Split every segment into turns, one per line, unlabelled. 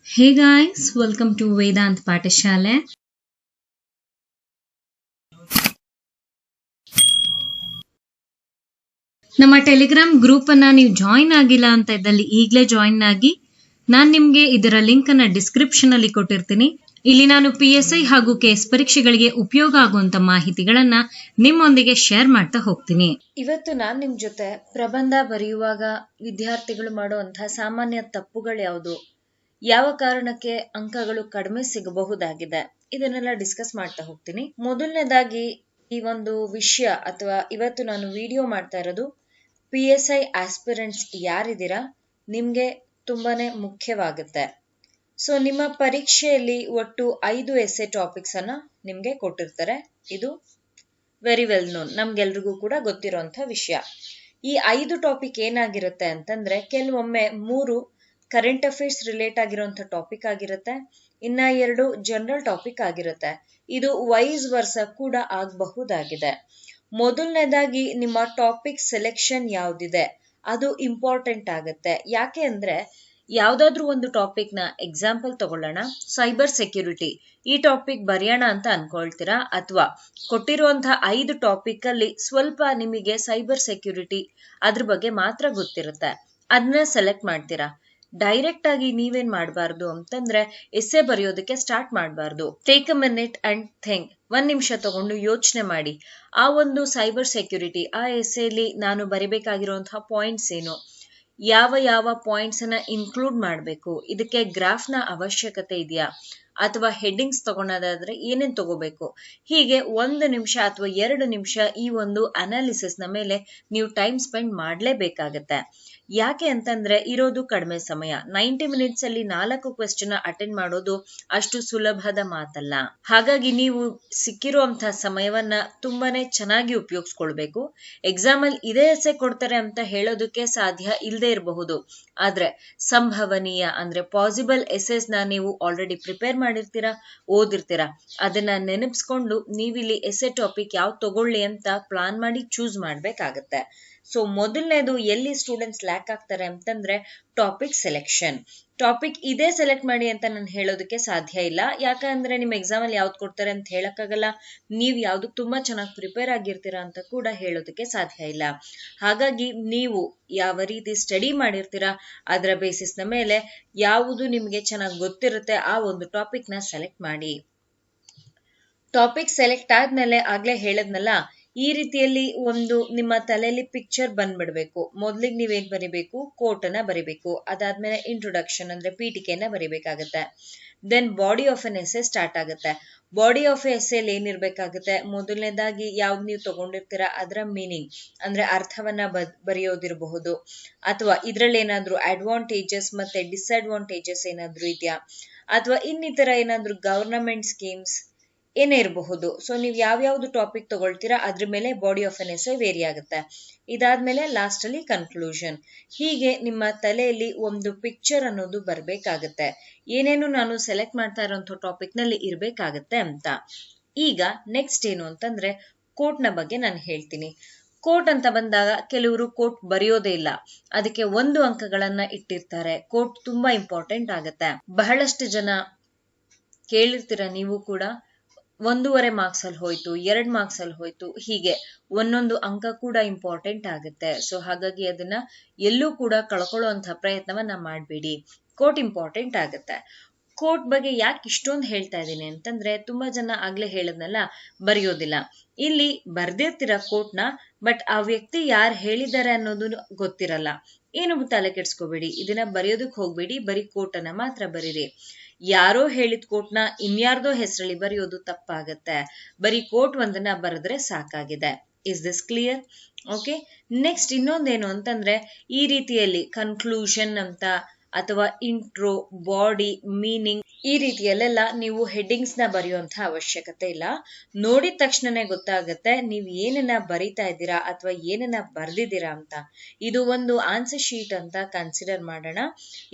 Hey guys, welcome to Vedant Patashale. ನಮ್ಮ Telegram group ಅನ್ನ ನೀವು ಜಾಯಿನ್ ಆಗಿಲ್ಲ ಅಂತ ಇದ್ದಲ್ಲಿ ಈಗಲೇ ಜಾಯಿನ್ ಆಗಿ. ನಾನು ನಿಮಗೆ ಇದರ ಲಿಂಕ್ ಅನ್ನ ಡಿಸ್ಕ್ರಿಪ್ಷನ್ ಅಲ್ಲಿ ಕೊಟ್ಟಿರ್ತೀನಿ. ಇಲ್ಲಿ ನಾನು PSI ಹಾಗೂ KS ಪರೀಕ್ಷೆಗಳಿಗೆ ಉಪಯೋಗ ಆಗುವಂತ ಮಾಹಿತಿಗಳನ್ನ ನಿಮ್ಮೊಂದಿಗೆ ಶೇರ್ ಮಾಡ್ತಾ ಹೋಗ್ತೀನಿ.
ಇವತ್ತು ನಾನು ನಿಮ್ ಜೊತೆ ಪ್ರಬಂಧ ಬರೆಯುವಾಗ ವಿದ್ಯಾರ್ಥಿಗಳು ಮಾಡುವಂತಹ ಸಾಮಾನ್ಯ ತಪ್ಪುಗಳು ಯಾವುದು, ಯಾವ ಕಾರಣಕ್ಕೆ ಅಂಕಗಳು ಕಡಿಮೆ ಸಿಗಬಹುದಾಗಿದೆ, ಇದನ್ನೆಲ್ಲ ಡಿಸ್ಕಸ್ ಮಾಡ್ತಾ ಹೋಗ್ತೀನಿ. ಮೊದಲನೇದಾಗಿ ಈ ಒಂದು ವಿಷಯ ಅಥವಾ ಇವತ್ತು ನಾನು ವಿಡಿಯೋ ಮಾಡ್ತಾ ಇರೋದು PSI ಆಸ್ಪಿರೆಂಟ್ಸ್ ಯಾರಿದ್ದೀರಾ ನಿಮ್ಗೆ ತುಂಬಾನೇ ಮುಖ್ಯವಾಗುತ್ತೆ. ಸೊ ನಿಮ್ಮ ಪರೀಕ್ಷೆಯಲ್ಲಿ ಒಟ್ಟು 5 ಎಸ್ಸೆ ಟಾಪಿಕ್ಸ್ ಅನ್ನ ನಿಮ್ಗೆ ಕೊಟ್ಟಿರ್ತಾರೆ. ಇದು ವೆರಿ ವೆಲ್ ನೋನ್, ನಮ್ಗೆಲ್ರಿಗೂ ಕೂಡ ಗೊತ್ತಿರೋಂಥ ವಿಷಯ. ಈ 5 ಟಾಪಿಕ್ ಏನಾಗಿರುತ್ತೆ ಅಂತಂದ್ರೆ ಕೆಲವೊಮ್ಮೆ 3 ಕರೆಂಟ್ ಅಫೇರ್ಸ್ ರಿಲೇಟ್ ಆಗಿರುವಂತ ಟಾಪಿಕ್ ಆಗಿರುತ್ತೆ, ಇನ್ನ 2 ಜನರಲ್ ಟಾಪಿಕ್ ಆಗಿರುತ್ತೆ. ಇದು ವೈಸ್ ವರ್ಸ ಕೂಡ ಆಗಬಹುದಾಗಿದೆ. ಮೊದಲನೇದಾಗಿ ನಿಮ್ಮ ಟಾಪಿಕ್ ಸೆಲೆಕ್ಷನ್ ಯಾವ್ದಿದೆ ಅದು ಇಂಪಾರ್ಟೆಂಟ್ ಆಗುತ್ತೆ. ಯಾಕೆ ಅಂದ್ರೆ ಯಾವ್ದಾದ್ರು ಒಂದು ಟಾಪಿಕ್ ನ ಎಕ್ಸಾಂಪಲ್ ತಗೊಳ್ಳೋಣ, ಸೈಬರ್ ಸೆಕ್ಯೂರಿಟಿ ಈ ಟಾಪಿಕ್ ಬರೆಯೋಣ ಅಂತ ಅನ್ಕೊಳ್ತೀರಾ, ಅಥವಾ ಕೊಟ್ಟಿರುವಂತಹ 5 ಟಾಪಿಕ್ ಅಲ್ಲಿ ಸ್ವಲ್ಪ ನಿಮಗೆ ಸೈಬರ್ ಸೆಕ್ಯೂರಿಟಿ ಅದ್ರ ಬಗ್ಗೆ ಮಾತ್ರ ಗೊತ್ತಿರುತ್ತೆ, ಅದನ್ನ ಸೆಲೆಕ್ಟ್ ಮಾಡ್ತೀರಾ. ಡೈರೆಕ್ಟ್ ಆಗಿ ನೀವೇನ್ ಮಾಡಬಾರ್ದು ಅಂತಂದ್ರೆ ಎಸ್ಸೆ ಬರೆಯೋದಕ್ಕೆ ಸ್ಟಾರ್ಟ್ ಮಾಡಬಾರ್ದು. Take a minute and think, 1 ನಿಮಿಷ ತಗೊಂಡು ಯೋಚನೆ ಮಾಡಿ. ಆ ಒಂದು ಸೈಬರ್ ಸೆಕ್ಯೂರಿಟಿ ಆ ಎಸ್ಸೆಲಿ ನಾನು ಬರಿಬೇಕಾಗಿರುವಂತಹ ಪಾಯಿಂಟ್ಸ್ ಏನು, ಯಾವ ಯಾವ ಪಾಯಿಂಟ್ಸ್ ಅನ್ನ ಇನ್ಕ್ಲೂಡ್ ಮಾಡಬೇಕು, ಇದಕ್ಕೆ ಗ್ರಾಫ್ ನ ಅವಶ್ಯಕತೆ ಇದೆಯಾ, ಅಥವಾ ಹೆಡ್ಡಿಂಗ್ಸ್ ತಗೊಳೋದಾದ್ರೆ ಏನೇನ್ ತಗೋಬೇಕು, ಹೀಗೆ 1 ನಿಮಿಷ ಅಥವಾ 2 ನಿಮಿಷ ಈ ಒಂದು ಅನಾಲಿಸಿಸ್ ನ ಮೇಲೆ ನೀವು ಟೈಮ್ ಸ್ಪೆಂಡ್ ಮಾಡ್ಲೇಬೇಕಾಗತ್ತೆ. ಯಾಕೆ ಅಂತಂದ್ರೆ ಇರೋದು ಕಡಿಮೆ ಸಮಯ, 90 ಮಿನಿಟ್ಸ್ ಅಲ್ಲಿ 4 ಕ್ವೆಶ್ಚನ್ ಅಟೆಂಡ್ ಮಾಡೋದು ಅಷ್ಟು ಸುಲಭದ ಮಾತಲ್ಲ. ಹಾಗಾಗಿ ನೀವು ಸಿಕ್ಕಿರುವಂತಹ ಸಮಯವನ್ನ ತುಂಬಾನೇ ಚೆನ್ನಾಗಿ ಉಪಯೋಗಿಸ್ಕೊಳ್ಬೇಕು. ಎಕ್ಸಾಮ್ ಅಲ್ಲಿ ಇದೇ ಎಸ್ಸೆ ಕೊಡ್ತಾರೆ ಅಂತ ಹೇಳೋದಕ್ಕೆ ಸಾಧ್ಯ ಇಲ್ಲದೆ ಇರಬಹುದು, ಆದ್ರೆ ಸಂಭವನೀಯ ಅಂದ್ರೆ ಪಾಸಿಬಲ್ ಎಸ್ಸೆಸ್ ನ ನೀವು ಆಲ್ರೆಡಿ ಪ್ರಿಪೇರ್ ಮಾಡಿರ್ತೀರಾ, ಓದಿರ್ತೀರಾ. ಅದನ್ನ ನೆನಪಿಸ್ಕೊಂಡು ನೀವಿಲ್ಲಿ ಎಸ್ಸೆ ಟಾಪಿಕ್ ಯಾವ್ದು ತಗೊಳ್ಳಿ ಅಂತ ಪ್ಲಾನ್ ಮಾಡಿ ಚೂಸ್ ಮಾಡ್ಬೇಕಾಗತ್ತೆ. ಸೊ ಮೊದಲನೇದು ಎಲ್ಲಿ ಸ್ಟೂಡೆಂಟ್ಸ್ ಲ್ಯಾಕ್ ಆಗ್ತಾರೆ ಅಂತಂದ್ರೆ ಟಾಪಿಕ್ ಸೆಲೆಕ್ಷನ್. ಟಾಪಿಕ್ ಇದೇ ಸೆಲೆಕ್ಟ್ ಮಾಡಿ ಅಂತ ನಾನು ಹೇಳೋದಕ್ಕೆ ಸಾಧ್ಯ ಇಲ್ಲ, ಯಾಕಂದ್ರೆ ನಿಮ್ ಎಕ್ಸಾಮ್ ಅಲ್ಲಿ ಯಾವ್ದು ಕೊಡ್ತಾರೆ ಅಂತ ಹೇಳಕ್ಕಾಗಲ್ಲ, ನೀವ್ ಯಾವ್ದಕ್ ತುಂಬಾ ಚೆನ್ನಾಗಿ ಪ್ರಿಪೇರ್ ಆಗಿರ್ತೀರಾ ಅಂತ ಕೂಡ ಹೇಳೋದಕ್ಕೆ ಸಾಧ್ಯ ಇಲ್ಲ. ಹಾಗಾಗಿ ನೀವು ಯಾವ ರೀತಿ ಸ್ಟಡಿ ಮಾಡಿರ್ತೀರಾ ಅದರ ಬೇಸಿಸ್ ನ ಮೇಲೆ ಯಾವುದು ನಿಮ್ಗೆ ಚೆನ್ನಾಗಿ ಗೊತ್ತಿರುತ್ತೆ ಆ ಒಂದು ಟಾಪಿಕ್ ನ ಸೆಲೆಕ್ಟ್ ಮಾಡಿ. ಟಾಪಿಕ್ ಸೆಲೆಕ್ಟ್ ಆದ್ಮೇಲೆ ಆಗ್ಲೇ ಹೇಳದ್ನಲ್ಲ, ಈ ರೀತಿಯಲ್ಲಿ ಒಂದು ನಿಮ್ಮ ತಲೆಯಲ್ಲಿ ಪಿಕ್ಚರ್ ಬಂದ್ಬಿಡ್ಬೇಕು. ಮೊದ್ಲಿಗೆ ನೀವೇನ್ ಬರಿಬೇಕು, ಕೋಟ್ ಅನ್ನ ಬರಿಬೇಕು, ಅದಾದ್ಮೇಲೆ ಇಂಟ್ರೊಡಕ್ಷನ್ ಅಂದ್ರೆ ಪೀಠಿಕೆಯನ್ನ ಬರಿಬೇಕಾಗತ್ತೆ. Then body of an essay start ಆಗುತ್ತೆ. ಬಾಡಿ ಆಫ್ ಎಸ್ಸೆಲ್ ಏನಿರ್ಬೇಕಾಗುತ್ತೆ, ಮೊದಲನೇದಾಗಿ ಯಾವ್ದು ನೀವು ತಗೊಂಡಿರ್ತೀರಾ ಅದರ ಮೀನಿಂಗ್ ಅಂದ್ರೆ ಅರ್ಥವನ್ನ ಬರೆಯೋದಿರಬಹುದು, ಅಥವಾ ಇದ್ರಲ್ಲಿ ಏನಾದ್ರು ಅಡ್ವಾಂಟೇಜಸ್ ಮತ್ತೆ ಡಿಸ್ಅಡ್ವಾಂಟೇಜಸ್ ಏನಾದ್ರು ಇದೆಯಾ, ಅಥವಾ ಇನ್ನಿತರ ಏನಾದ್ರು ಗವರ್ನಮೆಂಟ್ ಸ್ಕೀಮ್ಸ್ ಏನೇ ಇರಬಹುದು. ಸೊ ನೀವು ಯಾವ್ಯಾವ್ದು ಟಾಪಿಕ್ ತಗೊಳ್ತೀರಾ ಅದ್ರ ಮೇಲೆ body of an essay vary ಆಗುತ್ತೆ. ಇದಾದ್ಮೇಲೆ ಲಾಸ್ಟ್ ಅಲ್ಲಿ ಕನ್ಕ್ಲೂಷನ್. ಹೀಗೆ ನಿಮ್ಮ ತಲೆಯಲ್ಲಿ ಒಂದು ಪಿಕ್ಚರ್ ಅನ್ನೋದು ಬರ್ಬೇಕಾಗತ್ತೆ, ಏನೇನು ನಾನು ಸೆಲೆಕ್ಟ್ ಮಾಡ್ತಾ ಇರೋಂಥ ಟಾಪಿಕ್ ನಲ್ಲಿ ಇರ್ಬೇಕಾಗತ್ತೆ ಅಂತ. ಈಗ ನೆಕ್ಸ್ಟ್ ಏನು ಅಂತಂದ್ರೆ ಕೋಟ್ ನ ಬಗ್ಗೆ ನಾನು ಹೇಳ್ತೀನಿ. ಕೋಟ್ ಅಂತ ಬಂದಾಗ ಕೆಲವರು ಕೋಟ್ ಬರೆಯೋದೇ ಇಲ್ಲ, ಅದಕ್ಕೆ 1 ಅಂಕಗಳನ್ನ ಇಟ್ಟಿರ್ತಾರೆ. ಕೋಟ್ ತುಂಬಾ ಇಂಪಾರ್ಟೆಂಟ್ ಆಗತ್ತೆ. ಬಹಳಷ್ಟು ಜನ ಕೇಳಿರ್ತೀರ ನೀವು ಕೂಡ, 1.5 ಮಾರ್ಕ್ಸ್ ಅಲ್ಲಿ ಹೋಯ್ತು, 2 ಮಾರ್ಕ್ಸ್ ಅಲ್ಲಿ ಹೋಯ್ತು, ಹೀಗೆ ಒಂದೊಂದು ಅಂಕ ಕೂಡ ಇಂಪಾರ್ಟೆಂಟ್ ಆಗುತ್ತೆ. ಸೊ ಹಾಗಾಗಿ ಅದನ್ನ ಎಲ್ಲೂ ಕೂಡ ಕಳ್ಕೊಳ್ಳುವಂತ ಪ್ರಯತ್ನವನ್ನ ಮಾಡಬೇಡಿ. ಕೋಟ್ ಇಂಪಾರ್ಟೆಂಟ್ ಆಗುತ್ತೆ. ಕೋಟ್ ಬಗ್ಗೆ ಯಾಕೆ ಇಷ್ಟೊಂದು ಹೇಳ್ತಾ ಇದ್ದೀನಿ ಅಂತಂದ್ರೆ ತುಂಬಾ ಜನ ಆಗ್ಲೇ ಹೇಳದ್ನಲ್ಲ ಬರೆಯೋದಿಲ್ಲ. ಇಲ್ಲಿ ಬರ್ದಿರ್ತೀರ ಕೋಟ್ ನ, ಬಟ್ ಆ ವ್ಯಕ್ತಿ ಯಾರು ಹೇಳಿದ್ದಾರೆ ಅನ್ನೋದು ಗೊತ್ತಿರಲ್ಲ. ಏನು ತಲೆ ಕೆಡ್ಸ್ಕೋಬೇಡಿ, ಇದನ್ನ ಬರೆಯೋದಕ್ ಹೋಗ್ಬೇಡಿ, ಬರೀ ಕೋಟ್ ಅನ್ನ ಮಾತ್ರ ಬರೀರಿ. ಯಾರೋ ಹೇಳಿದ ಕೋಟ್ ನ ಇನ್ಯಾರ್ದೋ ಹೆಸರಲ್ಲಿ ಬರೆಯೋದು ತಪ್ಪಾಗತ್ತೆ. ಬರೀ ಕೋಟ್ ಒಂದನ್ನ ಬರೆದ್ರೆ ಸಾಕಾಗಿದೆ. Is this clear? Okay. Next ಇನ್ನೊಂದೇನು ಅಂತಂದ್ರೆ ಈ ರೀತಿಯಲ್ಲಿ ಕನ್ಕ್ಲೂಷನ್ ಅಂತ ಅಥವಾ ಇಂಟ್ರೋ, ಬಾಡಿ, ಮೀನಿಂಗ್ ಈ ರೀತಿಯಲ್ಲೆಲ್ಲ ನೀವು ಹೆಡ್ಡಿಂಗ್ಸ್ ನ ಬರೆಯುವಂತ ಅವಶ್ಯಕತೆ ಇಲ್ಲ. ನೋಡಿದ ತಕ್ಷಣನೇ ಗೊತ್ತಾಗತ್ತೆ ನೀವು ಏನನ್ನ ಬರಿತಾ ಇದ್ದೀರಾ ಅಥವಾ ಏನನ್ನ ಬರ್ದಿದ್ದೀರಾ ಅಂತ. ಇದು ಒಂದು ಆನ್ಸರ್ ಶೀಟ್ ಅಂತ ಕನ್ಸಿಡರ್ ಮಾಡೋಣ.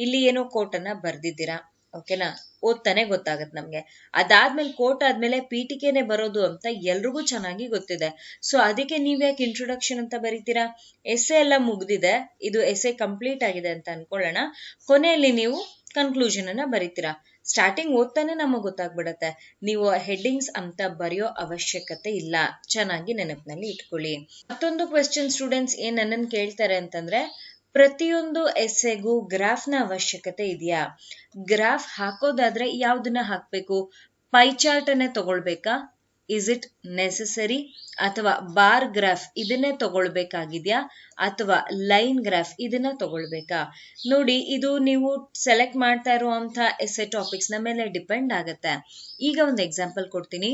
ಇಲ್ಲಿ ಏನೋ ಕೋಟ್ ಅನ್ನ ಬರ್ದಿದ್ದೀರಾ, ಓಕೆನಾ, ಓದ್ತಾನೆ ಗೊತ್ತಾಗತ್ತೆ ನಮ್ಗೆ. ಅದಾದ್ಮೇಲೆ ಕೋರ್ಟ್ ಆದ್ಮೇಲೆ ಪೀಠಿಕೆನೆ ಬರೋದು ಅಂತ ಎಲ್ರಿಗೂ ಚೆನ್ನಾಗಿ ಗೊತ್ತಿದೆ. ಸೊ ಅದಕ್ಕೆ ನೀವ್ಯಾಕೆ ಇಂಟ್ರೊಡಕ್ಷನ್ ಅಂತ ಬರೀತೀರಾ? ಎಸ್ಸೆ ಎಲ್ಲ ಮುಗ್ದಿದೆ, ಇದು ಎಸ್ಸೆ ಕಂಪ್ಲೀಟ್ ಆಗಿದೆ ಅಂತ ಅನ್ಕೊಳ್ಳೋಣ. ಕೊನೆಯಲ್ಲಿ ನೀವು ಕನ್ಕ್ಲೂಷನ್ ಅನ್ನ ಬರೀತೀರಾ. ಸ್ಟಾರ್ಟಿಂಗ್ ಓದ್ತಾನೆ ನಮಗ್ ಗೊತ್ತಾಗ್ಬಿಡತ್ತೆ. ನೀವು ಹೆಡ್ಡಿಂಗ್ಸ್ ಅಂತ ಬರೆಯೋ ಅವಶ್ಯಕತೆ ಇಲ್ಲ. ಚೆನ್ನಾಗಿ ನೆನಪಿನಲ್ಲಿ ಇಟ್ಕೊಳ್ಳಿ. ಮತ್ತೊಂದು ಕ್ವೆಶ್ಚನ್ ಸ್ಟೂಡೆಂಟ್ಸ್ ಏನ್ ನನ್ನನ್ನು ಕೇಳ್ತಾರೆ ಅಂತಂದ್ರೆ, ಪ್ರತಿಯೊಂದು ಎಸ್ಸೆಗೂ ಗ್ರಾಫ್ ನ ಅವಶ್ಯಕತೆ ಇದೆಯಾ? ಗ್ರಾಫ್ ಹಾಕೋದಾದ್ರೆ ಯಾವ್ದನ್ನ ಹಾಕ್ಬೇಕು? ಪೈ ಚಾರ್ಟ್ ಅನ್ನೇ ತಗೊಳ್ಬೇಕಾ? Is it necessary? ಅಥವಾ ಬಾರ್ ಗ್ರಾಫ್ ಇದನ್ನೇ ತಗೊಳ್ಬೇಕಾಗಿದ್ಯಾ? ಅಥವಾ ಲೈನ್ ಗ್ರಾಫ್ ಇದನ್ನ ತಗೊಳ್ಬೇಕಾ? ನೋಡಿ, ಇದು ನೀವು ಸೆಲೆಕ್ಟ್ ಮಾಡ್ತಾ ಇರುವಂತ ಎಸ್ಸೆ ಟಾಪಿಕ್ಸ್ ನ ಮೇಲೆ ಡಿಪೆಂಡ್ ಆಗುತ್ತೆ. ಈಗ ಒಂದು ಎಕ್ಸಾಂಪಲ್ ಕೊಡ್ತೀನಿ.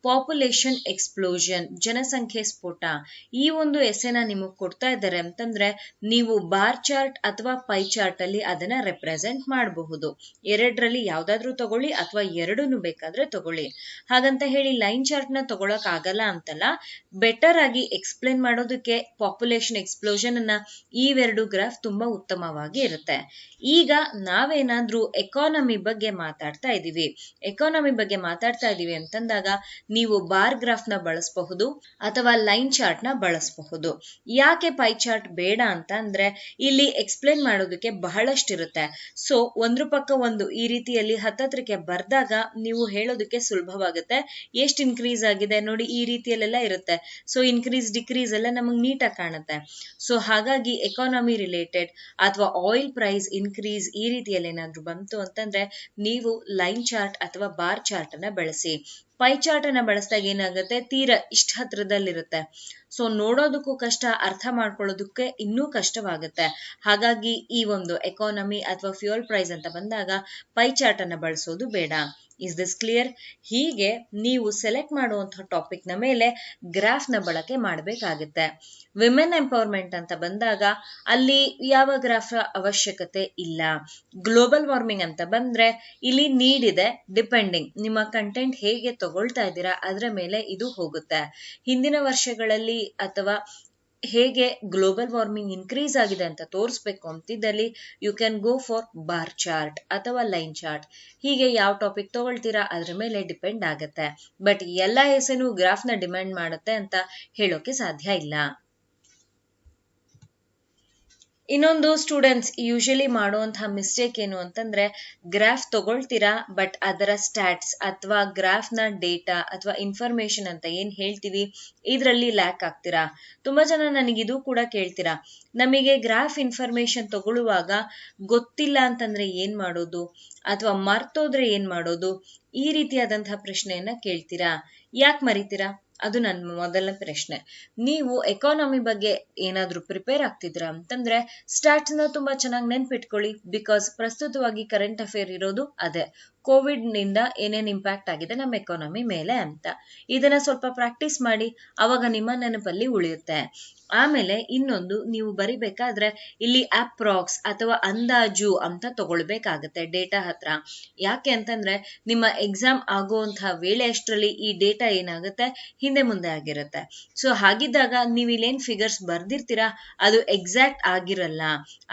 ಪಾಪ್ಯುಲೇಷನ್ ಎಕ್ಸ್ಪ್ಲೋಷನ್, ಜನಸಂಖ್ಯೆ ಸ್ಫೋಟ. ಈ ಒಂದು ಎಸ್ಸೆನ ನಿಮಗೆ ಕೊಡ್ತಾ ಇದ್ದಾರೆ ಅಂತಂದ್ರೆ ನೀವು ಬಾರ್ ಚಾರ್ಟ್ ಅಥವಾ ಪೈ ಚಾರ್ಟ್ ಅಲ್ಲಿ ಅದನ್ನ ರೆಪ್ರೆಸೆಂಟ್ ಮಾಡಬಹುದು. ಎರಡರಲ್ಲಿ ಯಾವ್ದಾದ್ರು ತಗೊಳ್ಳಿ ಅಥವಾ ಎರಡನ್ನು ಬೇಕಾದ್ರೆ ತಗೊಳ್ಳಿ. ಹಾಗಂತ ಹೇಳಿ ಲೈನ್ ಚಾರ್ಟ್ ನ ತಗೊಳಕ್ ಆಗಲ್ಲ ಅಂತಲ್ಲ. ಬೆಟರ್ ಆಗಿ ಎಕ್ಸ್ಪ್ಲೇನ್ ಮಾಡೋದಕ್ಕೆ ಪಾಪ್ಯುಲೇಷನ್ ಎಕ್ಸ್ಪ್ಲೋಷನ್ ಅನ್ನ ಇವೆರಡು ಗ್ರಾಫ್ ತುಂಬಾ ಉತ್ತಮವಾಗಿ ಇರುತ್ತೆ. ಈಗ ನಾವೇನಾದ್ರೂ ಎಕಾನಮಿ ಬಗ್ಗೆ ಮಾತಾಡ್ತಾ ಇದೀವಿ. ಎಕಾನಮಿ ಬಗ್ಗೆ ಮಾತಾಡ್ತಾ ಇದೀವಿ ಅಂತಂದಾಗ ನೀವು ಬಾರ್ ಗ್ರಾಫ್ ನ ಬಳಸಬಹುದು ಅಥವಾ ಲೈನ್ ಚಾರ್ಟ್ ನ ಬಳಸಬಹುದು. ಯಾಕೆ ಪೈ ಚಾರ್ಟ್ ಬೇಡ ಅಂತ ಅಂದ್ರೆ ಇಲ್ಲಿ ಎಕ್ಸ್ಪ್ಲೇನ್ ಮಾಡೋದಕ್ಕೆ ಬಹಳಷ್ಟಿರುತ್ತೆ. ಸೊ ಒಂದ್ರ ಪಕ್ಕ ಒಂದು ಈ ರೀತಿಯಲ್ಲಿ ಹತ್ತತ್ರಕ್ಕೆ ಬರ್ದಾಗ ನೀವು ಹೇಳೋದಕ್ಕೆ ಸುಲಭವಾಗುತ್ತೆ. ಎಷ್ಟು ಇನ್ಕ್ರೀಸ್ ಆಗಿದೆ ನೋಡಿ, ಈ ರೀತಿಯಲ್ಲೆಲ್ಲ ಇರುತ್ತೆ. ಸೊ ಇನ್ಕ್ರೀಸ್ ಡಿಕ್ರೀಸ್ ಎಲ್ಲ ನಮಗೆ ನೀಟಾಗಿ ಕಾಣುತ್ತೆ. ಸೊ ಹಾಗಾಗಿ ಎಕಾನಮಿ ರಿಲೇಟೆಡ್ ಅಥವಾ ಆಯಿಲ್ ಪ್ರೈಸ್ ಇನ್ಕ್ರೀಸ್ ಈ ರೀತಿಯಲ್ಲಿ ಏನಾದ್ರು ಬಂತು ಅಂತಂದ್ರೆ ನೀವು ಲೈನ್ ಚಾರ್ಟ್ ಅಥವಾ ಬಾರ್ ಚಾರ್ಟ್ ಅನ್ನ ಬಳಸಿ. ಪೈ ಚಾರ್ಟ್ ಅನ್ನ ಬಳಸಿದಾಗ ಏನಾಗುತ್ತೆ, ತೀರಾ ಇಷ್ಟ ಹತ್ರದಲ್ಲಿರುತ್ತೆ. ಸೊ ನೋಡೋದಕ್ಕೂ ಕಷ್ಟ, ಅರ್ಥ ಮಾಡ್ಕೊಳ್ಳೋದಕ್ಕೆ ಇನ್ನೂ ಕಷ್ಟವಾಗುತ್ತೆ. ಹಾಗಾಗಿ ಈ ಒಂದು ಎಕಾನಮಿ ಅಥವಾ ಫ್ಯೂಯಲ್ ಪ್ರೈಸ್ ಅಂತ ಬಂದಾಗ ಪೈ ಚಾರ್ಟ್ ಅನ್ನ ಬಳಸೋದು ಬೇಡ. Is this clear? ಹೀಗೆ ನೀವು ಸೆಲೆಕ್ಟ್ ಮಾಡುವಂತಹ ಟಾಪಿಕ್ ನ ಮೇಲೆ ಗ್ರಾಫ್ ನ ಬಳಕೆ ಮಾಡಬೇಕಾಗುತ್ತೆ. ವಿಮೆನ್ ಎಂಪವರ್ಮೆಂಟ್ ಅಂತ ಬಂದಾಗ ಅಲ್ಲಿ ಯಾವ ಗ್ರಾಫ್ ಅವಶ್ಯಕತೆ ಇಲ್ಲ. ಗ್ಲೋಬಲ್ ವಾರ್ಮಿಂಗ್ ಅಂತ ಬಂದ್ರೆ ಇಲ್ಲಿ ನೀಡ್ ಇದೆ, ಡಿಪೆಂಡಿಂಗ್ ನಿಮ್ಮ ಕಂಟೆಂಟ್ ಹೇಗೆ ತಗೊಳ್ತಾ ಇದ್ದೀರಾ ಅದರ ಮೇಲೆ ಇದು ಹೋಗುತ್ತೆ. ಹಿಂದಿನ ವರ್ಷಗಳಲ್ಲಿ ಅಥವಾ ಹೇಗೆ ಗ್ಲೋಬಲ್ ವಾರ್ಮಿಂಗ್ ಇನ್ಕ್ರೀಸ್ ಆಗಿದೆ ಅಂತ ತೋರಿಸ್ಬೇಕು ಅಂತಿದ್ದಲ್ಲಿ you can go for bar chart ಅಥವಾ ಲೈನ್ ಚಾರ್ಟ್. ಹೀಗೆ ಯಾವ ಟಾಪಿಕ್ ತಗೊಳ್ತೀರಾ ಅದ್ರ ಮೇಲೆ ಡಿಪೆಂಡ್ ಆಗುತ್ತೆ. ಬಟ್ ಎಲ್ಲ ಎಸ್ಸೆನೂ ಗ್ರಾಫ್ ನ ಡಿಮ್ಯಾಂಡ್ ಮಾಡುತ್ತೆ ಅಂತ ಹೇಳೋಕೆ ಸಾಧ್ಯ ಇಲ್ಲ. ಇನ್ನೊಂದು ಸ್ಟೂಡೆಂಟ್ಸ್ ಯೂಶಲಿ ಮಾಡುವಂತಹ ಮಿಸ್ಟೇಕ್ ಏನು ಅಂತಂದ್ರೆ, ಗ್ರಾಫ್ ತಗೊಳ್ತೀರಾ ಬಟ್ ಅದರ ಸ್ಟ್ಯಾಟ್ಸ್ ಅಥವಾ ಗ್ರಾಫ್ ನ ಡೇಟಾ ಅಥವಾ ಇನ್ಫಾರ್ಮೇಶನ್ ಅಂತ ಏನ್ ಹೇಳ್ತೀವಿ ಇದರಲ್ಲಿ ಲ್ಯಾಕ್ ಆಗ್ತೀರಾ. ತುಂಬಾ ಜನ ನನಗಿದು ಕೂಡ ಕೇಳ್ತೀರಾ, ನಮಗೆ ಗ್ರಾಫ್ ಇನ್ಫಾರ್ಮೇಶನ್ ತಗೊಳ್ಳುವಾಗ ಗೊತ್ತಿಲ್ಲ ಅಂತಂದ್ರೆ ಏನ್ ಮಾಡೋದು ಅಥವಾ ಮರ್ತೋದ್ರೆ ಏನ್ ಮಾಡೋದು, ಈ ರೀತಿಯಾದಂತಹ ಪ್ರಶ್ನೆಯನ್ನ ಕೇಳ್ತೀರಾ. ಯಾಕೆ ಮರಿತೀರಾ? ಅದು ನನ್ನ ಮೊದಲ ಪ್ರಶ್ನೆ. ನೀವು ಎಕಾನಮಿ ಬಗ್ಗೆ ಏನಾದ್ರೂ ಪ್ರಿಪೇರ್ ಆಗ್ತಿದ್ರಾ ಅಂತಂದ್ರೆ ಸ್ಟಾಟ್ಸ್ ನ ತುಂಬಾ ಚೆನ್ನಾಗಿ ನೆನ್ಪಿಟ್ಕೊಳ್ಳಿ. ಬಿಕಾಸ್ ಪ್ರಸ್ತುತವಾಗಿ ಕರೆಂಟ್ ಅಫೇರ್ ಇರೋದು ಅದೇ, ಕೋವಿಡ್ ನಿಂದ ಏನೇನ್ ಇಂಪ್ಯಾಕ್ಟ್ ಆಗಿದೆ ನಮ್ಮ ಎಕಾನಮಿ ಮೇಲೆ ಅಂತ. ಇದನ್ನ ಸ್ವಲ್ಪ ಪ್ರಾಕ್ಟೀಸ್ ಮಾಡಿ, ಅವಾಗ ನಿಮ್ಮ ನೆನಪಲ್ಲಿ ಉಳಿಯುತ್ತೆ. ಆಮೇಲೆ ಇನ್ನೊಂದು, ನೀವು ಬರಿಬೇಕಾದ್ರೆ ಇಲ್ಲಿ ಅಪ್ರಾಕ್ಸ್ ಅಥವಾ ಅಂದಾಜು ಅಂತ ತಗೊಳ್ಬೇಕಾಗತ್ತೆ ಡೇಟಾ ಹತ್ರ. ಯಾಕೆ ಅಂತಂದ್ರೆ ನಿಮ್ಮ ಎಕ್ಸಾಮ್ ಆಗುವಂತಹ ವೇಳೆ ಅಷ್ಟರಲ್ಲಿ ಈ ಡೇಟಾ ಏನಾಗುತ್ತೆ, ಹಿಂದೆ ಮುಂದೆ ಆಗಿರುತ್ತೆ. ಸೊ ಹಾಗಿದ್ದಾಗ ನೀವು ಇಲ್ಲೇನ್ ಫಿಗರ್ಸ್ ಬರ್ದಿರ್ತೀರಾ ಅದು ಎಕ್ಸಾಕ್ಟ್ ಆಗಿರಲ್ಲ.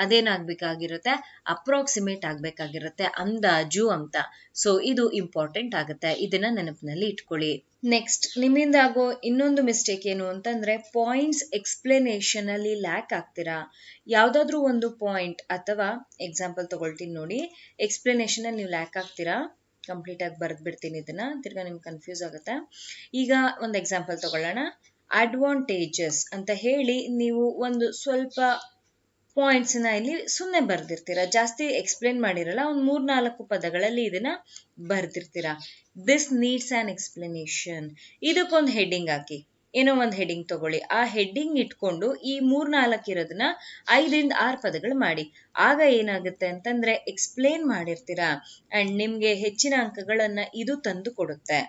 ಅದೇನಾಗ್ಬೇಕಾಗಿರುತ್ತೆ, ಅಪ್ರಾಕ್ಸಿಮೇಟ್ ಆಗ್ಬೇಕಾಗಿರುತ್ತೆ, ಅಂದಾಜು ಅಂತ. ಸೊ ಇದು ಇಂಪಾರ್ಟೆಂಟ್ ಆಗುತ್ತೆ, ಇದನ್ನ ನೆನಪಿನಲ್ಲಿ ಇಟ್ಕೊಳ್ಳಿ. ನೆಕ್ಸ್ಟ್ ನಿಮ್ಮಿಂದ ಆಗೋ ಇನ್ನೊಂದು ಮಿಸ್ಟೇಕ್ ಏನು ಅಂತಂದ್ರೆ, ಪಾಯಿಂಟ್ಸ್ ಎಕ್ಸ್ಪ್ಲನೇಷನ್ ಅಲ್ಲಿ ಲ್ಯಾಕ್ ಆಗ್ತೀರಾ. ಯಾವ್ದಾದ್ರು ಒಂದು ಪಾಯಿಂಟ್ ಅಥವಾ ಎಕ್ಸಾಂಪಲ್ ತಗೊಳ್ತೀನಿ ನೋಡಿ, ಎಕ್ಸ್ಪ್ಲನೇಷನ್ ಅಲ್ಲಿ ನೀವು ಲ್ಯಾಕ್ ಆಗ್ತೀರಾ. ಕಂಪ್ಲೀಟ್ ಆಗಿ ಬರ್ದ್ ಬಿಡ್ತೀನಿ ಇದನ್ನ, ತಿರ್ಗಾ ನಿಮ್ಗೆ ಕನ್ಫ್ಯೂಸ್ ಆಗುತ್ತೆ. ಈಗ ಒಂದು ಎಕ್ಸಾಂಪಲ್ ತಗೊಳ್ಳೋಣ. ಅಡ್ವಾಂಟೇಜಸ್ ಅಂತ ಹೇಳಿ ನೀವು ಒಂದು ಸ್ವಲ್ಪ ಪಾಯಿಂಟ್ಸ್ ನ ಇಲ್ಲಿ ಸುಮ್ಮನೆ ಬರ್ದಿರ್ತೀರಾ, ಜಾಸ್ತಿ ಎಕ್ಸ್ಪ್ಲೇನ್ ಮಾಡಿರಲ್ಲ, ಒಂದ್ 3-4 ಪದಗಳಲ್ಲಿ ಇದನ್ನ ಬರ್ದಿರ್ತೀರಾ. This needs an explanation. ಇದಕ್ಕೊಂದು ಹೆಡ್ಡಿಂಗ್ ಹಾಕಿ, ಏನೋ ಒಂದು ಹೆಡ್ಡಿಂಗ್ ತಗೊಳ್ಳಿ. ಆ ಹೆಡ್ಡಿಂಗ್ ಇಟ್ಕೊಂಡು ಈ 3-4 ಇರೋದನ್ನ 5-6 ಪದಗಳು ಮಾಡಿ. ಆಗ ಏನಾಗುತ್ತೆ ಅಂತಂದ್ರೆ ಎಕ್ಸ್ಪ್ಲೇನ್ ಮಾಡಿರ್ತೀರಾ ಅಂಡ್ ನಿಮ್ಗೆ ಹೆಚ್ಚಿನ ಅಂಕಗಳನ್ನ ಇದು ತಂದು ಕೊಡುತ್ತೆ.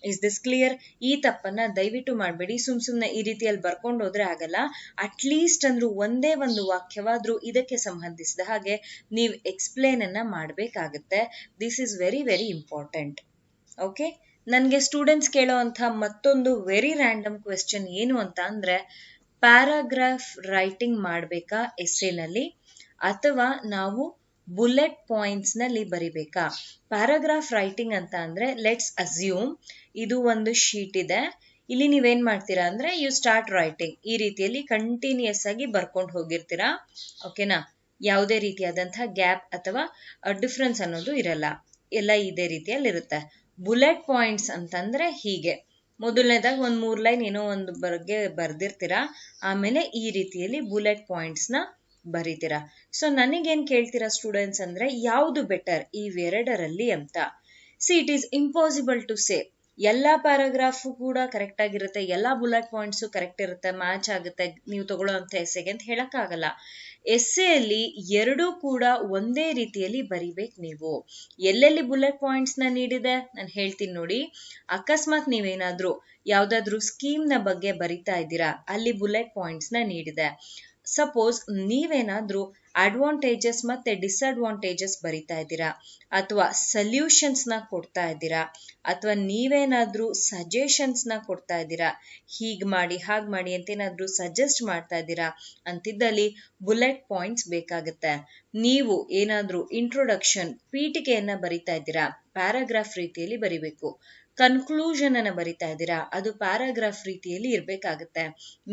Is this clear? ಈ ತಪ್ಪನ್ನ ದಯವಿಟ್ಟು ಮಾಡಬೇಡಿ. ಸುಮ್ನೆ ಈ ರೀತಿಯಲ್ಲಿ ಬರ್ಕೊಂಡು ಹೋದ್ರೆ ಆಗಲ್ಲ. ಅಟ್ಲೀಸ್ಟ್ ಅಂದ್ರೂ ಒಂದೇ ಒಂದು ವಾಕ್ಯವಾದ್ರೂ ಇದಕ್ಕೆ ಸಂಬಂಧಿಸಿದ ಹಾಗೆ ನೀವು ಎಕ್ಸ್ಪ್ಲೇನ್ ಅನ್ನ ಮಾಡ್ಬೇಕಾಗತ್ತೆ. This is very very important. Okay, ನನ್ಗೆ ಸ್ಟೂಡೆಂಟ್ಸ್ ಕೇಳೋವಂಥ ಮತ್ತೊಂದು ವೆರಿ ರ್ಯಾಂಡಮ್ ಕ್ವೆಶ್ಚನ್ ಏನು ಅಂತ ಅಂದ್ರೆ, ಪ್ಯಾರಾಗ್ರಾಫ್ ರೈಟಿಂಗ್ ಮಾಡ್ಬೇಕಾ ಎಸ್ಸೆನಲ್ಲಿ ಅಥವಾ ನಾವು ಬುಲೆಟ್ ಪಾಯಿಂಟ್ಸ್ ನಲ್ಲಿ ಬರಿಬೇಕಾ? ಪ್ಯಾರಾಗ್ರಾಫ್ ರೈಟಿಂಗ್ ಅಂತ ಅಂದ್ರೆ ಲೆಟ್ಸ್ ಅಸ್ಯೂಮ್ ಇದು ಒಂದು ಶೀಟ್ ಇದೆ. ಇಲ್ಲಿ ನೀವೇನ್ ಮಾಡ್ತೀರಾ ಅಂದ್ರೆ ಯು ಸ್ಟಾರ್ಟ್ ರೈಟಿಂಗ್. ಈ ರೀತಿಯಲ್ಲಿ ಕಂಟಿನ್ಯೂಸ್ ಆಗಿ ಬರ್ಕೊಂಡು ಹೋಗಿರ್ತೀರಾ. ಓಕೆನಾ? ಯಾವುದೇ ರೀತಿಯಾದಂತಹ ಗ್ಯಾಪ್ ಅಥವಾ ಡಿಫ್ರೆನ್ಸ್ ಅನ್ನೋದು ಇರಲ್ಲ, ಎಲ್ಲ ಇದೇ ರೀತಿಯಲ್ಲಿ ಇರುತ್ತೆ. ಬುಲೆಟ್ ಪಾಯಿಂಟ್ಸ್ ಅಂತಂದ್ರೆ ಹೀಗೆ, ಮೊದಲನೇದಾಗಿ ಒಂದ್ 3 ಲೈನ್ ಏನೋ ಒಂದು ಬಗ್ಗೆ ಬರ್ದಿರ್ತೀರಾ, ಆಮೇಲೆ ಈ ರೀತಿಯಲ್ಲಿ ಬುಲೆಟ್ ಪಾಯಿಂಟ್ಸ್ ನ ಬರೀತೀರಾ. ಸೊ ನನಗೇನ್ ಕೇಳ್ತೀರಾ ಸ್ಟೂಡೆಂಟ್ಸ್ ಅಂದ್ರೆ ಯಾವುದು ಬೆಟರ್ ಇವೆರಡರಲ್ಲಿ ಅಂತ. See it is impossible to say ಎಲ್ಲಾ ಪ್ಯಾರಾಗ್ರಾಫ್ ಕೂಡ ಕರೆಕ್ಟ್ ಆಗಿರುತ್ತೆ, ಎಲ್ಲಾ ಬುಲೆಟ್ ಪಾಯಿಂಟ್ಸ್ ಕರೆಕ್ಟ್ ಇರುತ್ತೆ, ಮ್ಯಾಚ್ ಆಗುತ್ತೆ ನೀವು ತಗೊಳ್ಳೋಂತ ಎಸ್ಸೆಗೆ ಅಂತ ಹೇಳಕ್ ಆಗಲ್ಲ. ಎಸ್ಸೆಯಲ್ಲಿ ಎರಡೂ ಕೂಡ ಒಂದೇ ರೀತಿಯಲ್ಲಿ ಬರಿಬೇಕು ನೀವು. ಎಲ್ಲೆಲ್ಲಿ ಬುಲೆಟ್ ಪಾಯಿಂಟ್ಸ್ ನ ನೀಡಿದೆ ನಾನು ಹೇಳ್ತೀನಿ ನೋಡಿ. ಅಕಸ್ಮಾತ್ ನೀವೇನಾದ್ರೂ ಯಾವ್ದಾದ್ರು ಸ್ಕೀಮ್ ನ ಬಗ್ಗೆ ಬರಿತಾ ಇದ್ದೀರಾ, ಅಲ್ಲಿ ಬುಲೆಟ್ ಪಾಯಿಂಟ್ಸ್ ನ ನೀಡಿದೆ. ಸಪೋಸ್ ನೀವೇನಾದ್ರೂ ಅಡ್ವಾಂಟೇಜಸ್ ಮತ್ತೆ ಡಿಸ್ಅಡ್ವಾಂಟೇಜಸ್ ಬರಿತಾ ಇದ್ದೀರಾ, ಅಥವಾ ಸೊಲ್ಯೂಷನ್ಸ್ ನ ಕೊಡ್ತಾ ಇದ್ದೀರಾ, ಅಥವಾ ನೀವೇನಾದ್ರೂ ಸಜೆಷನ್ಸ್ ನ ಕೊಡ್ತಾ ಇದ್ದೀರಾ, ಹೀಗ್ ಮಾಡಿ ಹಾಗ್ ಮಾಡಿ ಅಂತ ಏನಾದ್ರೂ ಸಜೆಸ್ಟ್ ಮಾಡ್ತಾ ಇದ್ದೀರಾ ಅಂತಿದ್ದಲ್ಲಿ ಬುಲೆಟ್ ಪಾಯಿಂಟ್ಸ್ ಬೇಕಾಗುತ್ತೆ. ನೀವು ಏನಾದ್ರೂ ಇಂಟ್ರೊಡಕ್ಷನ್ ಪೀಠಿಕೆಯನ್ನ ಬರಿತಾ ಇದ್ದೀರಾ, ಪ್ಯಾರಾಗ್ರಾಫ್ ರೀತಿಯಲ್ಲಿ ಬರಿಬೇಕು. ಕನ್ಕ್ಲೂಷನ್ ಅನ್ನ ಬರಿತಾ ಇದ್ದೀರಾ, ಅದು ಪ್ಯಾರಾಗ್ರಾಫ್ ರೀತಿಯಲ್ಲಿ ಇರ್ಬೇಕಾಗತ್ತೆ.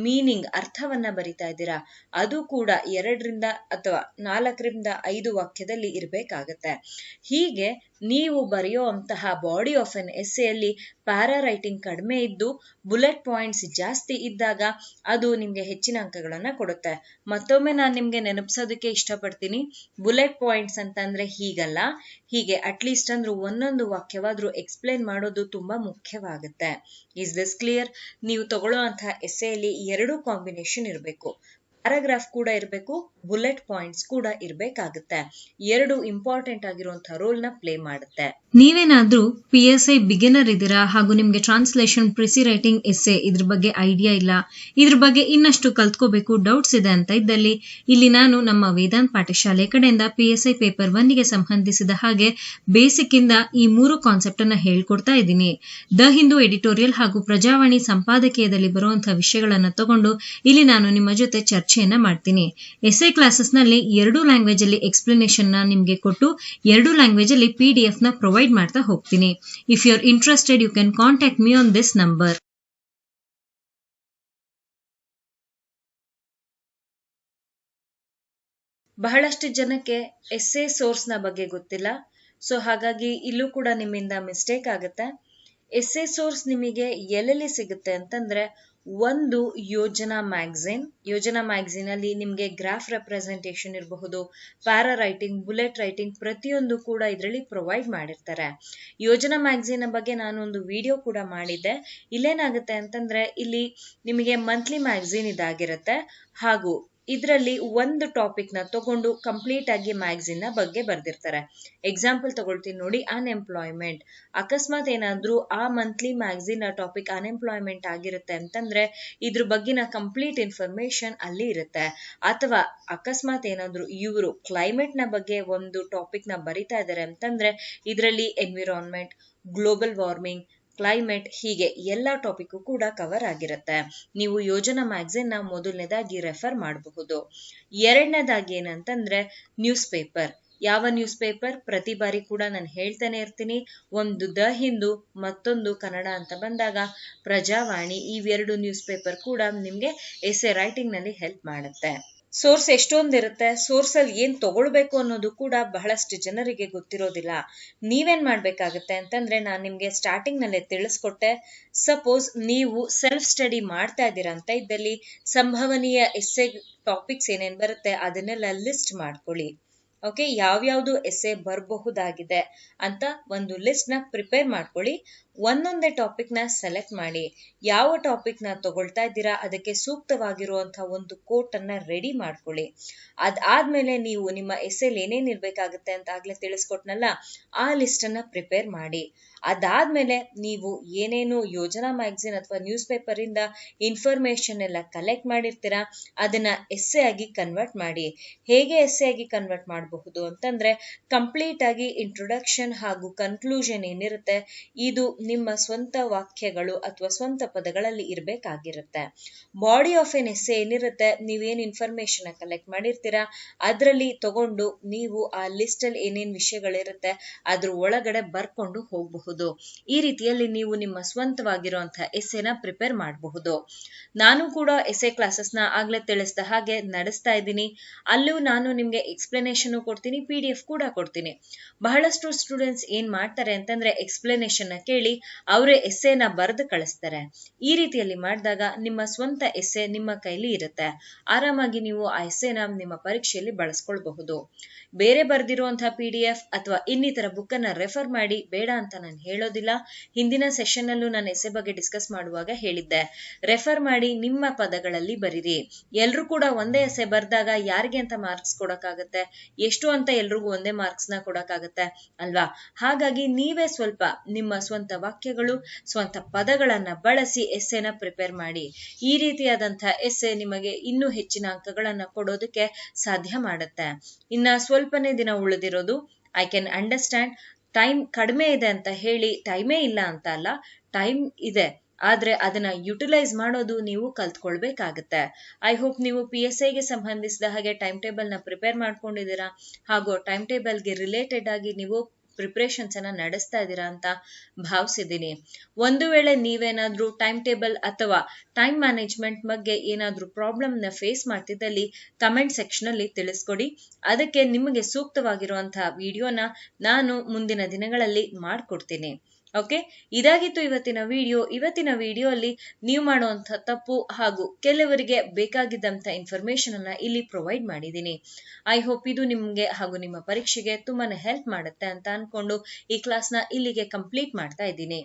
ಮೀನಿಂಗ್ ಅರ್ಥವನ್ನ ಬರಿತಾ ಇದ್ದೀರಾ, ಅದು ಕೂಡ 2 ಅಥವಾ 4 ವಾಕ್ಯದಲ್ಲಿ ಇರ್ಬೇಕಾಗತ್ತೆ. ಹೀಗೆ ನೀವು ಬರೆಯುವಂತಹ ಬಾಡಿ ಆಫ್ ಎನ್ ಎಸ್ಸೆಯಲ್ಲಿ ಪ್ಯಾರಾ ರೈಟಿಂಗ್ ಕಡಿಮೆ ಇದ್ದು ಬುಲೆಟ್ ಪಾಯಿಂಟ್ಸ್ ಜಾಸ್ತಿ ಇದ್ದಾಗ ಅದು ನಿಮ್ಗೆ ಹೆಚ್ಚಿನ ಅಂಕಗಳನ್ನ ಕೊಡುತ್ತೆ. ಮತ್ತೊಮ್ಮೆ ನಾನು ನಿಮ್ಗೆ ನೆನಪಿಸೋದಕ್ಕೆ ಇಷ್ಟಪಡ್ತೀನಿ, ಬುಲೆಟ್ ಪಾಯಿಂಟ್ಸ್ ಅಂತಂದ್ರೆ ಹೀಗಲ್ಲ, ಹೀಗೆ ಅಟ್ಲೀಸ್ಟ್ ಅಂದ್ರೂ ಒಂದೊಂದು ವಾಕ್ಯವಾದ್ರೂ ಎಕ್ಸ್ಪ್ಲೇನ್ ಮಾಡೋದು ತುಂಬಾ ಮುಖ್ಯವಾಗುತ್ತೆ. Is this clear? ನೀವು ತಗೊಳ್ಳುವಂತಹ ಎಸ್ಸೆಯಲ್ಲಿ 2 ಕಾಂಬಿನೇಷನ್ ಇರಬೇಕು. ಪ್ಯಾರಾಗ್ರಾಫ್ ಕೂಡ ಇರಬೇಕು, ಬುಲೆಟ್ ಪಾಯಿಂಟ್ಸ್ ಕೂಡ ಇರಬೇಕಾಗುತ್ತೆ. 2 ಇಂಪಾರ್ಟೆಂಟ್ ಆಗಿರುವಂತಹ ರೋಲ್ ನ ಪ್ಲೇ ಮಾಡುತ್ತೆ.
ನೀವೇನಾದ್ರೂ PSI ಬಿಗಿನರ್ ಇದ್ದೀರಾ ಹಾಗೂ ನಿಮ್ಗೆ ಟ್ರಾನ್ಸ್ಲೇಷನ್ ಪ್ರಿಸಿ ರೈಟಿಂಗ್ ಎಸ್ಸೆ ಇದ್ರ ಬಗ್ಗೆ ಐಡಿಯಾ ಇಲ್ಲ, ಇದ್ರ ಬಗ್ಗೆ ಇನ್ನಷ್ಟು ಕಲ್ತ್ಕೋಬೇಕು ಡೌಟ್ಸ್ ಇದೆ ಅಂತ ಇದ್ದಲ್ಲಿ ಇಲ್ಲಿ ನಾನು ನಮ್ಮ ವೇದಾಂತ್ ಪಾಠಶಾಲೆ ಕಡೆಯಿಂದ PSI ಪೇಪರ್ 1ಗೆ ಸಂಬಂಧಿಸಿದ ಹಾಗೆ ಬೇಸಿಕ್ ಇಂದ ಈ 3 ಕಾನ್ಸೆಪ್ಟ್ ಅನ್ನ ಹೇಳ್ಕೊಡ್ತಾ ಇದ್ದೀನಿ. ದ ಹಿಂದೂ ಎಡಿಟೋರಿಯಲ್ ಹಾಗೂ ಪ್ರಜಾವಾಣಿ ಸಂಪಾದಕೀಯದಲ್ಲಿ ಬರುವಂತಹ ವಿಷಯಗಳನ್ನ ತಗೊಂಡು ಇಲ್ಲಿ ನಾನು ನಿಮ್ಮ ಜೊತೆ ಚರ್ಚೆಯನ್ನ ಮಾಡ್ತೀನಿ. ಎಸ್ಸೆ ಕ್ಲಾಸಸ್ ನಲ್ಲಿ 2 ಲ್ಯಾಂಗ್ವೇಜ್ ಅಲ್ಲಿ ಎಕ್ಸ್ಪ್ಲನೇಷನ್ ನ ನಿಮ್ಗೆ ಕೊಟ್ಟು 2 ಲ್ಯಾಂಗ್ವೇಜ್ ಅಲ್ಲಿ PDF ನ ಪ್ರೊವೈಡ್ ಮಾಡ್ತಾ ಹೋಗ್ತೀನಿ. If you are interested you can contact me on this number.
ಬಹಳಷ್ಟು ಜನಕ್ಕೆ ಎಸ್ಸೆ ಸೋರ್ಸ್ ನ ಬಗ್ಗೆ ಗೊತ್ತಿಲ್ಲ. ಸೊ ಹಾಗಾಗಿ ಇಲ್ಲೂ ಕೂಡ ನಿಮ್ಮಿಂದ ಮಿಸ್ಟೇಕ್ ಆಗುತ್ತೆ. ಎಸ್ಸೆ ಸೋರ್ಸ್ ನಿಮಗೆ ಎಲ್ಲೆಲ್ಲಿ ಸಿಗುತ್ತೆ ಅಂತಂದ್ರೆ, ಒಂದು ಯೋಜನಾ ಮ್ಯಾಗಝಿನ್ ಅಲ್ಲಿ ನಿಮ್ಗೆ ಗ್ರಾಫ್ ರೆಪ್ರೆಸೆಂಟೇಷನ್ ಇರಬಹುದು, ಪ್ಯಾರಾ ರೈಟಿಂಗ್, ಬುಲೆಟ್ ರೈಟಿಂಗ್ ಪ್ರತಿಯೊಂದು ಕೂಡ ಇದರಲ್ಲಿ ಪ್ರೊವೈಡ್ ಮಾಡಿರ್ತಾರೆ. ಯೋಜನಾ ಮ್ಯಾಗಝಿನ್ ಬಗ್ಗೆ ನಾನು ಒಂದು ವಿಡಿಯೋ ಕೂಡ ಮಾಡಿದ್ದೆ. ಇಲ್ಲೇನಾಗುತ್ತೆ ಅಂತಂದ್ರೆ ಇಲ್ಲಿ ನಿಮಗೆ ಮಂತ್ಲಿ ಮ್ಯಾಗಝಿನ್ ಇದಾಗಿರುತ್ತೆ, ಹಾಗೂ ಇದರಲ್ಲಿ ಒಂದು ಟಾಪಿಕ್ ನ ತಗೊಂಡು ಕಂಪ್ಲೀಟ್ ಆಗಿ ಮ್ಯಾಗಝಿನ್ ನ ಬಗ್ಗೆ ಬರ್ದಿರ್ತಾರೆ. ಎಕ್ಸಾಂಪಲ್ ತಗೊಳ್ತೀನಿ ನೋಡಿ, ಅನ್ಎಂಪ್ಲಾಯ್ಮೆಂಟ್. ಅಕಸ್ಮಾತ್ ಏನಾದ್ರೂ ಆ ಮಂತ್ಲಿ ಮ್ಯಾಗಝಿನ್ ಟಾಪಿಕ್ ಅನ್ಎಂಪ್ಲಾಯ್ಮೆಂಟ್ ಆಗಿರುತ್ತೆ ಅಂತಂದ್ರೆ ಇದ್ರ ಬಗ್ಗಿನ ಕಂಪ್ಲೀಟ್ ಇನ್ಫಾರ್ಮೇಶನ್ ಅಲ್ಲಿ ಇರುತ್ತೆ. ಅಥವಾ ಅಕಸ್ಮಾತ್ ಏನಾದ್ರೂ ಇವರು ಕ್ಲೈಮೇಟ್ ನ ಬಗ್ಗೆ ಒಂದು ಟಾಪಿಕ್ ನ ಬರಿತಾ ಇದ್ದಾರೆ ಅಂತಂದ್ರೆ ಇದರಲ್ಲಿ ಎನ್ವಿರಾನ್ಮೆಂಟ್, ಗ್ಲೋಬಲ್ ವಾರ್ಮಿಂಗ್, ಕ್ಲೈಮೇಟ್, ಹೀಗೆ ಎಲ್ಲಾ ಟಾಪಿಕ್ ಕೂಡ ಕವರ್ ಆಗಿರುತ್ತೆ. ನೀವು ಯೋಜನಾ ಮ್ಯಾಗಝಿನ್ ನ ಮೊದಲನೇದಾಗಿ ರೆಫರ್ ಮಾಡಬಹುದು. ಎರಡನೇದಾಗಿ ಏನಂತಂದ್ರೆ ನ್ಯೂಸ್ ಪೇಪರ್. ಯಾವ ನ್ಯೂಸ್ ಪೇಪರ್? ಪ್ರತಿ ಬಾರಿ ಕೂಡ ನಾನು ಹೇಳ್ತಾನೆ ಇರ್ತೀನಿ, ಒಂದು ದ ಹಿಂದೂ, ಮತ್ತೊಂದು ಕನ್ನಡ ಅಂತ ಬಂದಾಗ ಪ್ರಜಾವಾಣಿ. ಈ 2 ನ್ಯೂಸ್ ಪೇಪರ್ ಕೂಡ ನಿಮ್ಗೆ ಎಸ್ಸೆ ರೈಟಿಂಗ್ ನಲ್ಲಿ ಹೆಲ್ಪ್ ಮಾಡುತ್ತೆ. ಸೋರ್ಸ್ ಎಷ್ಟೊಂದಿರುತ್ತೆ, ಸೋರ್ಸ್ ಅಲ್ಲಿ ಏನ್ ತಗೊಳ್ಬೇಕು ಅನ್ನೋದು ಕೂಡ ಬಹಳಷ್ಟು ಜನರಿಗೆ ಗೊತ್ತಿರೋದಿಲ್ಲ. ನೀವೇನ್ ಮಾಡ್ಬೇಕಾಗತ್ತೆ ಅಂತಂದ್ರೆ ನಾನು ನಿಮ್ಗೆ ಸ್ಟಾರ್ಟಿಂಗ್ ನಲ್ಲೇ ತಿಳಿಸ್ಕೊಟ್ಟೆ. ಸಪೋಸ್ ನೀವು ಸೆಲ್ಫ್ ಸ್ಟಡಿ ಮಾಡ್ತಾ ಇದ್ದೀರಾ ಅಂತ ಇದ್ದಲ್ಲಿ ಸಂಭವನೀಯ ಎಸ್ಸೆ ಟಾಪಿಕ್ಸ್ ಏನೇನ್ ಬರುತ್ತೆ ಅದನ್ನೆಲ್ಲ ಲಿಸ್ಟ್ ಮಾಡ್ಕೊಳ್ಳಿ. ಓಕೆ, ಯಾವ್ಯಾವ್ದು ಎಸ್ಸೆ ಬರಬಹುದಾಗಿದೆ ಅಂತ ಒಂದು ಲಿಸ್ಟ್ ನ ಪ್ರಿಪೇರ್ ಮಾಡ್ಕೊಳ್ಳಿ. ಒಂದೊಂದೇ ಟಾಪಿಕ್ ನ ಸೆಲೆಕ್ಟ್ ಮಾಡಿ, ಯಾವ ಟಾಪಿಕ್ ನ ತಗೊಳ್ತಾ ಇದ್ದೀರಾ ಅದಕ್ಕೆ ಸೂಕ್ತವಾಗಿರುವಂತಹ ಒಂದು ಕೋಟ್ ಅನ್ನ ರೆಡಿ ಮಾಡ್ಕೊಳ್ಳಿ. ಅದಾದ್ಮೇಲೆ ನೀವು ನಿಮ್ಮ ಎಸ್ಸೆಲ್ ಏನೇನ್ ಇರ್ಬೇಕಾಗುತ್ತೆ ಅಂತ ಆಗ್ಲೇ ತಿಳಿಸ್ಕೊಟ್ನಲ್ಲ, ಆ ಲಿಸ್ಟ್ ಅನ್ನ ಪ್ರಿಪೇರ್ ಮಾಡಿ. ಅದಾದ್ಮೇಲೆ ನೀವು ಏನೇನು ಯೋಜನಾ ಮ್ಯಾಗಝಿನ್ ಅಥವಾ ನ್ಯೂಸ್ ಪೇಪರ್ ಇಂದ ಇನ್ಫಾರ್ಮೇಶನ್ ಎಲ್ಲ ಕಲೆಕ್ಟ್ ಮಾಡಿರ್ತೀರಾ ಅದನ್ನ ಎಸ್ಸೆ ಆಗಿ ಕನ್ವರ್ಟ್ ಮಾಡಿ. ಹೇಗೆ ಎಸ್ಸೆ ಆಗಿ ಕನ್ವರ್ಟ್ ಮಾಡಬಹುದು ಮಾಡಬಹುದು ಅಂತಂದ್ರೆ ಕಂಪ್ಲೀಟ್ ಆಗಿ ಇಂಟ್ರೊಡಕ್ಷನ್ ಹಾಗೂ ಕನ್ಕ್ಲೂಷನ್ ಏನಿರುತ್ತೆ ಇದು ನಿಮ್ಮ ಸ್ವಂತ ವಾಕ್ಯಗಳು ಅಥವಾ ಸ್ವಂತ ಪದಗಳಲ್ಲಿ ಇರಬೇಕಾಗಿರುತ್ತೆ. ಬಾಡಿ ಆಫ್ ಎನ್ ಎಸ್ಸೆ ಏನಿರುತ್ತೆ, ನೀವೇನ್ ಇನ್ಫಾರ್ಮೇಶನ್ ಕಲೆಕ್ಟ್ ಮಾಡಿರ್ತೀರಾ ಅದರಲ್ಲಿ ತಗೊಂಡು ನೀವು ಆ ಲಿಸ್ಟ್ ಅಲ್ಲಿ ಏನೇನ್ ವಿಷಯಗಳಿರುತ್ತೆ ಅದ್ರ ಒಳಗಡೆ ಬರ್ಕೊಂಡು ಹೋಗಬಹುದು. ಈ ರೀತಿಯಲ್ಲಿ ನೀವು ನಿಮ್ಮ ಸ್ವಂತವಾಗಿರುವಂತಹ ಎಸ್ಸೆನ ಪ್ರಿಪೇರ್ ಮಾಡಬಹುದು. ನಾನು ಕೂಡ ಎಸ್ಸೆ ಕ್ಲಾಸಸ್ ನ ಆಗ್ಲೇ ತಿಳಿಸಿದ ಹಾಗೆ ನಡೆಸ್ತಾ ಇದ್ದೀನಿ. ಅಲ್ಲೂ ನಾನು ನಿಮ್ಗೆ ಎಕ್ಸ್ಪ್ಲನೇಷನ್ ಕೊಡ್ತೀನಿ, PDF ಕೂಡ ಕೊಡ್ತೀನಿ. ಬಹಳಷ್ಟು ಸ್ಟೂಡೆಂಟ್ಸ್ ಏನ್ ಮಾಡ್ತಾರೆ ಅಂತಂದ್ರೆ ಎಕ್ಸ್ಪ್ಲನೇಷನ್ ಕೇಳಿ ಅವರೇ ಎಸ್ಸೆನ ಬರೆದು ಕಳಿಸ್ತಾರೆ. ಈ ರೀತಿಯಲ್ಲಿ ಮಾಡಿದಾಗ ನಿಮ್ಮ ಸ್ವಂತ ಎಸ್ಸೆ ನಿಮ್ಮ ಕೈಲಿ ಇರುತ್ತೆ. ಆರಾಮಾಗಿ ನೀವು ಆ ಎಸ್ಸೆನ ನಿಮ್ಮ ಪರೀಕ್ಷೆಯಲ್ಲಿ ಬಳಸ್ಕೊಳ್ಬಹುದು. ಬೇರೆ ಬರ್ದಿರುವಂತಹ PDF ಅಥವಾ ಇನ್ನಿತರ ಬುಕ್ ಅನ್ನ ರೆಫರ್ ಮಾಡಿ ಬೇಡ ಅಂತ ನಾನು ಹೇಳೋದಿಲ್ಲ. ಹಿಂದಿನ ಸೆಷನ್ ಅಲ್ಲೂ ನಾನು ಎಸ್ಸೆ ಬಗ್ಗೆ ಡಿಸ್ಕಸ್ ಮಾಡುವಾಗ ಹೇಳಿದ್ದೆ, ರೆಫರ್ ಮಾಡಿ ನಿಮ್ಮ ಪದಗಳಲ್ಲಿ ಬರೀರಿ. ಎಲ್ರು ಕೂಡ ಒಂದೇ ಎಸ್ಸೆ ಬರ್ದಾಗ ಯಾರಿಗೆ ಅಂತ ಮಾರ್ಕ್ಸ್ ಕೊಡಕ್ಕಾಗತ್ತೆ? ಎಷ್ಟು ಅಂತ ಎಲ್ರಿಗೂ ಒಂದೇ ಮಾರ್ಕ್ಸ್ ನ ಕೊಡಕ್ಕಾಗತ್ತೆ ಅಲ್ವಾ? ಹಾಗಾಗಿ ನೀವೇ ಸ್ವಲ್ಪ ನಿಮ್ಮ ಸ್ವಂತ ವಾಕ್ಯಗಳು, ಸ್ವಂತ ಪದಗಳನ್ನ ಬಳಸಿ ಎಸ್ಸೆನ ಪ್ರಿಪೇರ್ ಮಾಡಿ. ಈ ರೀತಿಯಾದಂತಹ ಎಸ್ಸೆ ನಿಮಗೆ ಇನ್ನೂ ಹೆಚ್ಚಿನ ಅಂಕಗಳನ್ನ ಕೊಡೋದಕ್ಕೆ ಸಾಧ್ಯ ಮಾಡುತ್ತೆ. ಇನ್ನ ಸ್ವಲ್ಪನೇ ದಿನ ಉಳಿದಿರೋದು. ಐ ಕ್ಯಾನ್ ಅಂಡರ್ಸ್ಟ್ಯಾಂಡ್, ಟೈಮ್ ಕಡಿಮೆ ಇದೆ ಅಂತ ಹೇಳಿ ಟೈಮೇ ಇಲ್ಲ ಅಂತ ಅಲ್ಲ, ಟೈಮ್ ಇದೆ, ಆದ್ರೆ ಅದನ್ನ ಯುಟಿಲೈಸ್ ಮಾಡೋದು ನೀವು ಕಲ್ತ್ಕೊಳ್ಬೇಕಾಗತ್ತೆ. ಐ ಹೋಪ್ ನೀವು PSIಗೆ ಸಂಬಂಧಿಸಿದ ಹಾಗೆ ಟೈಮ್ ಟೇಬಲ್ ನ ಪ್ರಿಪೇರ್ ಮಾಡ್ಕೊಂಡಿದ್ದೀರಾ ಹಾಗೂ ಟೈಮ್ ಟೇಬಲ್ಗೆ ರಿಲೇಟೆಡ್ ಆಗಿ ನೀವು ಪ್ರಿಪರೇಷನ್ಸ್ ಅನ್ನ ನಡೆಸ್ತಾ ಇದ್ದೀರಾ ಅಂತ ಭಾವಿಸಿದ್ದೀನಿ. ಒಂದು ವೇಳೆ ನೀವೇನಾದ್ರೂ ಟೈಮ್ ಟೇಬಲ್ ಅಥವಾ ಟೈಮ್ ಮ್ಯಾನೇಜ್ಮೆಂಟ್ ಬಗ್ಗೆ ಏನಾದ್ರೂ ಪ್ರಾಬ್ಲಮ್ ನ ಫೇಸ್ ಮಾಡ್ತಿದ್ದಲ್ಲಿ ಕಮೆಂಟ್ ಸೆಕ್ಷನ್ ಅಲ್ಲಿ ತಿಳಿಸ್ಕೊಡಿ. ಅದಕ್ಕೆ ನಿಮಗೆ ಸೂಕ್ತವಾಗಿರುವಂತಹ ವಿಡಿಯೋನ ನಾನು ಮುಂದಿನ ದಿನಗಳಲ್ಲಿ ಮಾಡ್ಕೊಡ್ತೀನಿ. ಓಕೆ, ಇದಾಗಿತ್ತು ಇವತ್ತಿನ ವಿಡಿಯೋ. ಇವತ್ತಿನ ವಿಡಿಯೋ ಅಲ್ಲಿ ನೀವು ಮಾಡುವಂತ ತಪ್ಪು ಹಾಗೂ ಕೆಲವರಿಗೆ ಬೇಕಾಗಿದ್ದಂತ ಇನ್ಫಾರ್ಮೇಶನ್ ಅನ್ನ ಇಲ್ಲಿ ಪ್ರೊವೈಡ್ ಮಾಡಿದ್ದೀನಿ. ಐ ಹೋಪ್ ಇದು ನಿಮ್ಗೆ ಹಾಗೂ ನಿಮ್ಮ ಪರೀಕ್ಷೆಗೆ ತುಂಬಾನೇ ಹೆಲ್ಪ್ ಮಾಡುತ್ತೆ ಅಂತ ಅನ್ಕೊಂಡು ಈ ಕ್ಲಾಸ್ ನ ಇಲ್ಲಿಗೆ ಕಂಪ್ಲೀಟ್ ಮಾಡ್ತಾ ಇದ್ದೀನಿ.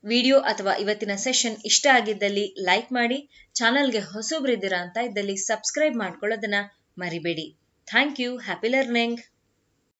ವಿಡಿಯೋ ಅಥವಾ ಇವತ್ತಿನ ಸೆಷನ್ ಇಷ್ಟ ಆಗಿದ್ದಲ್ಲಿ ಲೈಕ್ ಮಾಡಿ, ಚಾನಲ್ಗೆ ಹೊಸಬ್ರಿದ್ದೀರಾ ಅಂತ ಇದ್ದಲ್ಲಿ ಸಬ್ಸ್ಕ್ರೈಬ್ ಮಾಡ್ಕೊಳ್ಳೋದನ್ನ ಮರಿಬೇಡಿ. Thank you. Happy learning.